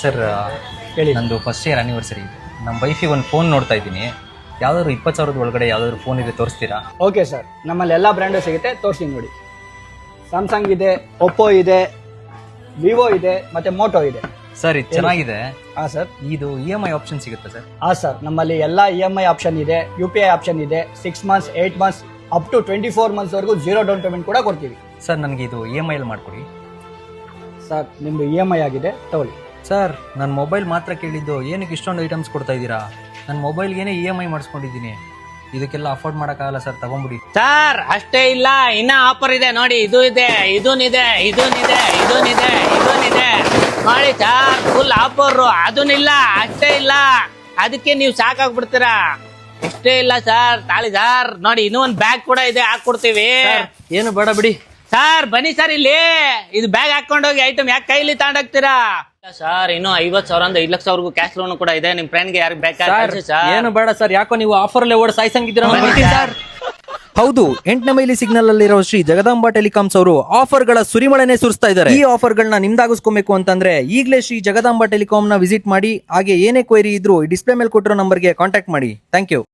Sir ಹೇಳಿ. ನಂದು first year anniversary ಇದೆ. ನಮ್ಮ ವೈಫಿಗೆ ಒಂದು ಫೋನ್ ನೋಡ್ತಾ ಇದ್ದೀನಿ. ಯಾವ್ದಾದ್ರು 20,000 ಒಳಗಡೆ ಯಾವ್ದಾದ್ರು ಫೋನ್ ಇದೆ ತೋರಿಸ್ತೀರಾ? ಓಕೆ ಸರ್, ನಮ್ಮಲ್ಲಿ ಎಲ್ಲ ಬ್ರ್ಯಾಂಡು ಸಿಗುತ್ತೆ, ತೋರಿಸಿ ನೋಡಿ. ಸ್ಯಾಮ್ಸಂಗ್ ಇದೆ, ಒಪ್ಪೋ ಇದೆ, ವಿವೋ ಇದೆ, ಮತ್ತೆ ಮೋಟೋ ಇದೆ. ಸರ್ ಇದು ಚೆನ್ನಾಗಿದೆ. ಹಾಂ ಸರ್. ಇದು EMI ಆಪ್ಷನ್ ಸಿಗುತ್ತಾ ಸರ್? ಹಾಂ ಸರ್, ನಮ್ಮಲ್ಲಿ ಎಲ್ಲ EMI ಆಪ್ಷನ್ ಇದೆ, UPI ಆಪ್ಷನ್ ಇದೆ, 6 ಮಂತ್ಸ್ 8 ಮಂತ್ಸ್ ಅಪ್ ಟು 24 ಮಂತ್ಸ್ವರೆಗೂ 0 ಡೌನ್ ಪೇಮೆಂಟ್ ಕೂಡ ಕೊಡ್ತೀವಿ. ಸರ್ ನನಗೆ ಇದು EMI ಅಲ್ಲಿ ಮಾಡಿಕೊಡಿ. ಸರ್ ನಿಮ್ಮದು EMI ಆಗಿದೆ, ತಗೊಳ್ಳಿ. ಸರ್ ನನ್ನ ಮೊಬೈಲ್ ಮಾತ್ರ ಕೇಳಿದ್ದು, ಏನಕ್ಕೆ ಇಷ್ಟೊಂದು ಐಟಮ್ಸ್ ಕೊಡ್ತಾ ಇದ್ದೀರಾ? ನನ್ನ ಮೊಬೈಲ್ಗೇನೆ EMI ಮಾಡಿಸ್ಕೊಂಡಿದ್ದೀನಿ. ಇದಕ್ಕೆಲ್ಲ ಅಫೋರ್ಡ್ ಮಾಡೋಕ್ಕಾಗಲ್ಲ ಸರ್, ತಗೊಂಬಿಡಿ. ಸರ್ ಅಷ್ಟೇ ಇಲ್ಲ, ಇನ್ನ ಆಫರ್ ಇದೆ ನೋಡಿ. ಇದು ಇದೆ, ಇದೂನಿದೆ, ಇದೂನಿದೆ, ಇದೂನಿದೆ, ಇದೂನಿದೆ ನೋಡಿ ಸರ್. Full offer. ಅದನ್ನಿಲ್ಲ, ಅಷ್ಟೇ ಇಲ್ಲ, ಅದಕ್ಕೆ ನೀವು ಸಾಕಾಗ್ಬಿಡ್ತೀರಾ. ಇಷ್ಟೇ ಇಲ್ಲ ಸರ್, ತಾಳಿ ಸರ್ ನೋಡಿ, ಇನ್ನೂ ಒಂದು ಬ್ಯಾಗ್ ಕೂಡ ಇದೆ, ಹಾಕೊಡ್ತೀವಿ. ಏನು ಬೇಡ ಬಿಡಿ ಸರ್. ಬನ್ನಿ ಸರ್ ಇಲ್ಲಿ, ಇದು ಬ್ಯಾಗ್ ಹಾಕೊಂಡೋಗಿ ಐಟಮ್ ಯಾಕೆ ಕೈಲಿ ತಗೊಂಡೋಗ್ತೀರಾ ಸರ್? ಇನ್ನು 50,000 5 ಲಕ್ಷವರೆಗೂ ಕ್ಯಾಶ್ ಲೋನ್ ಕೂಡ ಇದೆ. ನಿಮ್ ಫ್ರೆಂಡ್ಗೆ ಯಾರಿಗೆ ಬೇಕಾದ್ರೆ ಸರ್. ಏನು ಬೇಡ ಸರ್, ಯಾಕೋ ನೀವು ಆಫರ್ ಅಲ್ಲೇ ಓಡ್ ಸಾಯ್ಸಂಗಿದ್ದೀರಾ ಸರ್. ಹೌದು, 8ನೇ ಮೈಲಿ ಸಿಗ್ನಲ್ ಅಲ್ಲಿರೋ ಶ್ರೀ ಜಗದಾಂಬ ಟೆಲಿಕಾಮ್ಸ್ ಅವರು ಆಫರ್ ಗಳ ಸುರಿಮಳೆನೆ ಸುರಿಸ್ತಾ ಇದ್ದಾರೆ. ಈ ಆಫರ್ ಗಳನ್ನ ನಿಮ್ದಾಗಿಸ್ಕೊಬೇಕು ಅಂತಂದ್ರೆ ಈಗಲೇ ಶ್ರೀ ಜಗದಾಂಬ ಟೆಲಿಕಾಂ ನ ವಿಸಿಟ್ ಮಾಡಿ. ಹಾಗೆ ಏನೇ ಕ್ವೈರಿ ಇದ್ರು ಡಿಸ್ಪ್ಲೇ ಮೇಲೆ ಕೊಟ್ಟಿರೋ ನಂಬರ್ಗೆ ಕಾಂಟ್ಯಾಕ್ಟ್ ಮಾಡಿ. Thank you.